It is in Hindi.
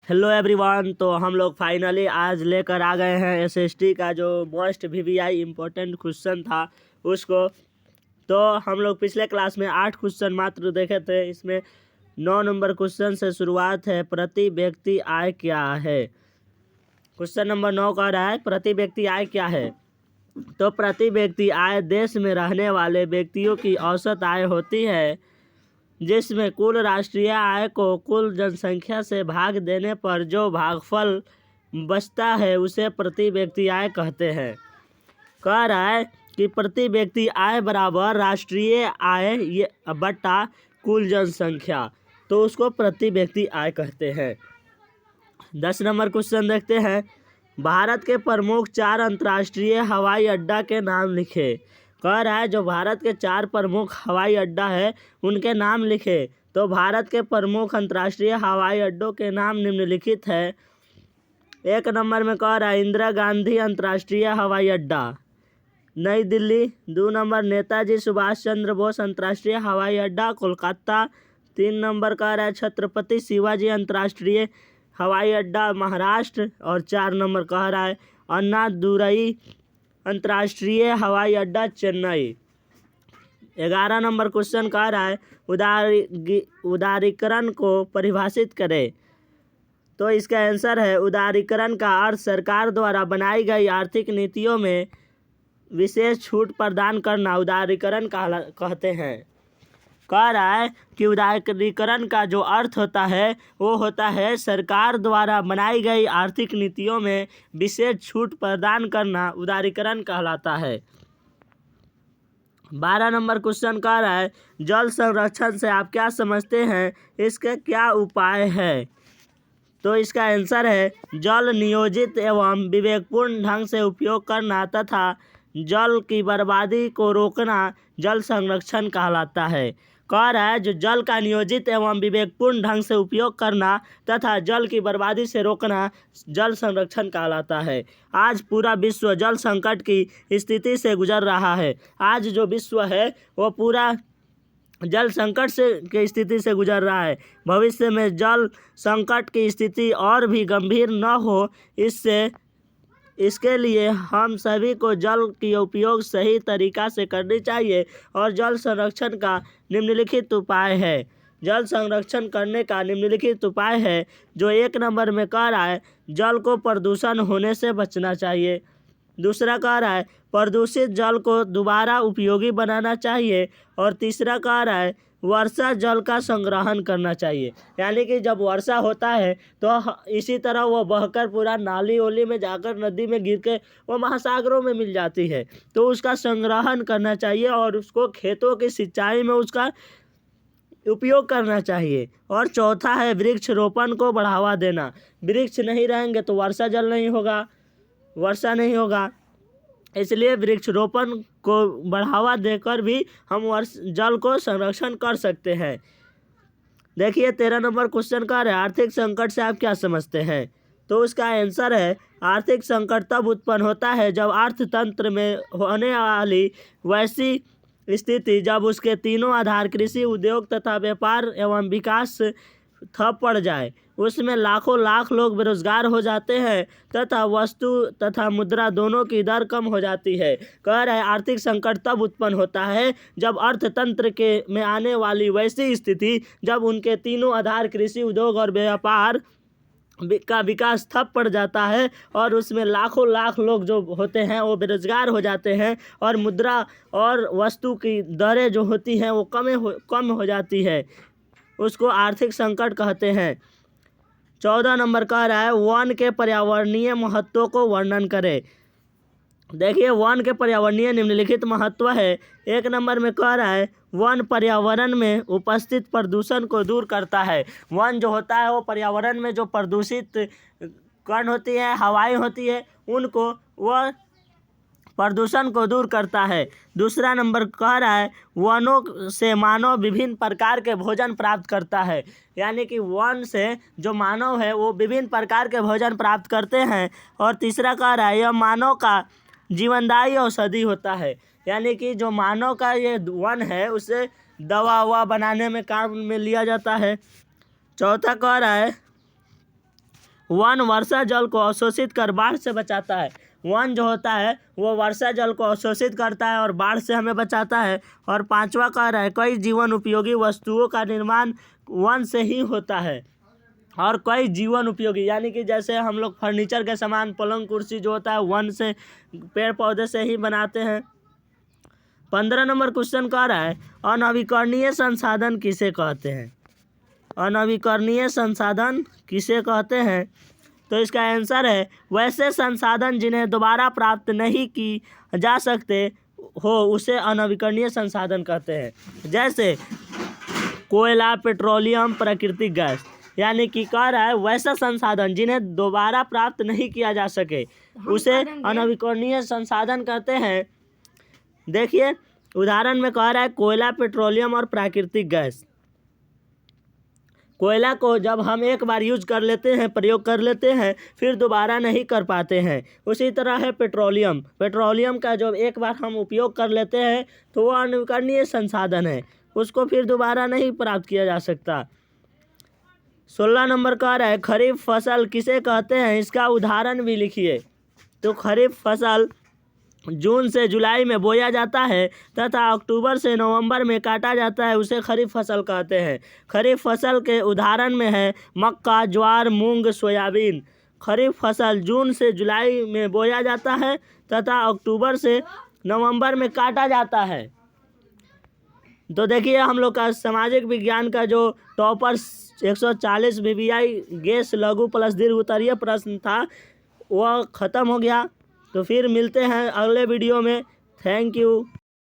Hello everyone. तो हम लोग फाइनली आज लेकर आ गए हैं एसएसटी का जो मोस्ट वीवीआई इम्पोर्टेंट क्वेश्चन था उसको। तो हम लोग पिछले क्लास में 8 क्वेश्चन मात्र देखे थे। इसमें 9 नंबर क्वेश्चन से शुरुआत है। प्रति व्यक्ति आय क्या है? क्वेश्चन नंबर 9 कह रहा है प्रति व्यक्ति आय क्या है। तो प्रति व्यक्ति आय देश में रहने वाले व्यक्तियों की औसत आय होती है, जिसमें कुल राष्ट्रीय आय को कुल जनसंख्या से भाग देने पर जो भागफल बचता है उसे प्रति व्यक्ति आय कहते हैं। कह रहा है कि प्रति व्यक्ति आय बराबर राष्ट्रीय आय ये बटा कुल जनसंख्या, तो उसको प्रति व्यक्ति आय कहते हैं। 10 नंबर क्वेश्चन देखते हैं। भारत के प्रमुख 4 अंतर्राष्ट्रीय हवाई अड्डा के नाम लिखे। कह रहा है जो भारत के 4 प्रमुख हवाई अड्डा है उनके नाम लिखे। तो भारत के प्रमुख अंतर्राष्ट्रीय हवाई अड्डों के नाम निम्नलिखित है। 1 नंबर में कह रहा है इंदिरा गांधी अंतर्राष्ट्रीय हवाई अड्डा नई दिल्ली। 2 नंबर नेताजी सुभाष चंद्र बोस अंतर्राष्ट्रीय हवाई अड्डा कोलकाता। 3 नंबर कह रहा है छत्रपति शिवाजी अंतर्राष्ट्रीय हवाई अड्डा महाराष्ट्र। और 4 नंबर कह रहा है अन्नादुरई अंतर्राष्ट्रीय हवाई अड्डा चेन्नई। 11 नंबर क्वेश्चन कह रहा है उदारीकरण को परिभाषित करें। तो इसका आंसर है उदारीकरण का अर्थ सरकार द्वारा बनाई गई आर्थिक नीतियों में विशेष छूट प्रदान करना उदारीकरण कहते हैं। कह रहा है कि उदारीकरण का जो अर्थ होता है वो होता है सरकार द्वारा बनाई गई आर्थिक नीतियों में विशेष छूट प्रदान करना उदारीकरण कहलाता है। 12 नंबर क्वेश्चन कह रहा है जल संरक्षण से आप क्या समझते हैं, इसके क्या उपाय है? तो इसका आंसर है जल नियोजित एवं विवेकपूर्ण ढंग से उपयोग करना तथा जल की बर्बादी को रोकना जल संरक्षण कहलाता है। कह रहा है जो जल का नियोजित एवं विवेकपूर्ण ढंग से उपयोग करना तथा जल की बर्बादी से रोकना जल संरक्षण कहलाता है। आज पूरा विश्व जल संकट की स्थिति से गुजर रहा है। आज जो विश्व है वो पूरा जल संकट से की स्थिति से गुजर रहा है। भविष्य में जल संकट की स्थिति और भी गंभीर न हो इसके लिए हम सभी को जल की उपयोग सही तरीक़ा से करनी चाहिए। और जल संरक्षण का निम्नलिखित उपाय है। जल संरक्षण करने का निम्नलिखित उपाय है जो 1 नंबर में कह रहा है जल को प्रदूषण होने से बचना चाहिए। दूसरा कह रहा है प्रदूषित जल को दोबारा उपयोगी बनाना चाहिए। और तीसरा कह रहा है वर्षा जल का संग्रहण करना चाहिए। यानी कि जब वर्षा होता है तो इसी तरह वो बहकर पूरा नाली ओली में जाकर नदी में गिर के वो महासागरों में मिल जाती है, तो उसका संग्रहण करना चाहिए और उसको खेतों की सिंचाई में उसका उपयोग करना चाहिए। और चौथा है वृक्ष रोपण को बढ़ावा देना। वृक्ष नहीं रहेंगे तो वर्षा जल नहीं होगा, वर्षा नहीं होगा, इसलिए वृक्षरोपण को बढ़ावा देकर भी हम जल को संरक्षण कर सकते हैं। देखिए 13 नंबर क्वेश्चन का है आर्थिक संकट से आप क्या समझते हैं। तो उसका आंसर है आर्थिक संकट तब उत्पन्न होता है जब अर्थतंत्र में होने वाली वैसी स्थिति जब उसके तीनों आधार कृषि उद्योग तथा व्यापार एवं विकास ठप पड़ जाए, उसमें लाखों लाख लोग बेरोजगार हो जाते हैं तथा वस्तु तथा मुद्रा दोनों की दर कम हो जाती है। कह रहा है आर्थिक संकट तब उत्पन्न होता है जब अर्थतंत्र के में आने वाली वैसी स्थिति जब उनके तीनों आधार कृषि उद्योग और व्यापार का विकास ठप पड़ जाता है और उसमें लाखों लाख लोग जो होते हैं वो बेरोजगार हो जाते हैं और मुद्रा और वस्तु की दरें जो होती हैं वो कम हो जाती है, उसको आर्थिक संकट कहते हैं। 14 नंबर कह रहा है वन के पर्यावरणीय महत्व को वर्णन करें। देखिए वन के पर्यावरणीय निम्नलिखित महत्व है। 1 नंबर में कह रहा है वन पर्यावरण में उपस्थित प्रदूषण को दूर करता है। वन जो होता है वो पर्यावरण में जो प्रदूषित कण होती है, हवाएं होती है, उनको वह प्रदूषण को दूर करता है। दूसरा नंबर कह रहा है वनों से मानव विभिन्न प्रकार के भोजन प्राप्त करता है। यानी कि वन से जो मानव है वो विभिन्न प्रकार के भोजन प्राप्त करते हैं। और तीसरा कह रहा है यह मानव का जीवनदायी औषधि होता है। यानी कि जो मानव का ये वन है उसे दवा ववा बनाने में काम में लिया जाता है। चौथा कह रहा है वन वर्षा जल को अवशोषित कर बाढ़ से बचाता है। वन जो होता है वो वर्षा जल को अवशोषित करता है और बाढ़ से हमें बचाता है। और पांचवा कह रहा है कई जीवन उपयोगी वस्तुओं का निर्माण वन से ही होता है। और कई जीवन उपयोगी यानी कि जैसे हम लोग फर्नीचर के सामान पलंग कुर्सी जो होता है वन से पेड़ पौधे से ही बनाते हैं। 15 नंबर क्वेश्चन कह रहा है अनवीकरणीय संसाधन किसे कहते हैं। अनवीकरणीय संसाधन किसे कहते हैं। तो इसका आंसर है वैसे संसाधन जिन्हें दोबारा प्राप्त नहीं की जा सकते हो उसे अनवीकरणीय संसाधन कहते हैं। जैसे कोयला, पेट्रोलियम, प्राकृतिक गैस। यानी कि कह रहा है वैसा संसाधन जिन्हें दोबारा प्राप्त नहीं किया जा सके उसे अनवीकरणीय संसाधन कहते हैं। देखिए उदाहरण में कह रहा है कोयला, पेट्रोलियम और प्राकृतिक गैस। कोयला को जब हम एक बार यूज कर लेते हैं, प्रयोग कर लेते हैं, फिर दोबारा नहीं कर पाते हैं। उसी तरह है पेट्रोलियम। पेट्रोलियम का जब एक बार हम उपयोग कर लेते हैं तो वो अनवीकरणीय संसाधन है, उसको फिर दोबारा नहीं प्राप्त किया जा सकता। 16 नंबर कह रहा है खरीफ फसल किसे कहते हैं, इसका उदाहरण भी लिखिए। तो खरीफ फसल जून से जुलाई में बोया जाता है तथा अक्टूबर से नवंबर में काटा जाता है, उसे खरीफ फसल कहते हैं। खरीफ फसल के उदाहरण में है मक्का, ज्वार, मूंग, सोयाबीन। खरीफ फसल जून से जुलाई में बोया जाता है तथा अक्टूबर से नवंबर में काटा जाता है। तो देखिए हम लोग का सामाजिक विज्ञान का जो टॉपर 140 VVI गैस लघु प्लस दीर्घ उत्तरीय प्रश्न था वह ख़त्म हो गया। तो फिर मिलते हैं अगले वीडियो में। Thank you.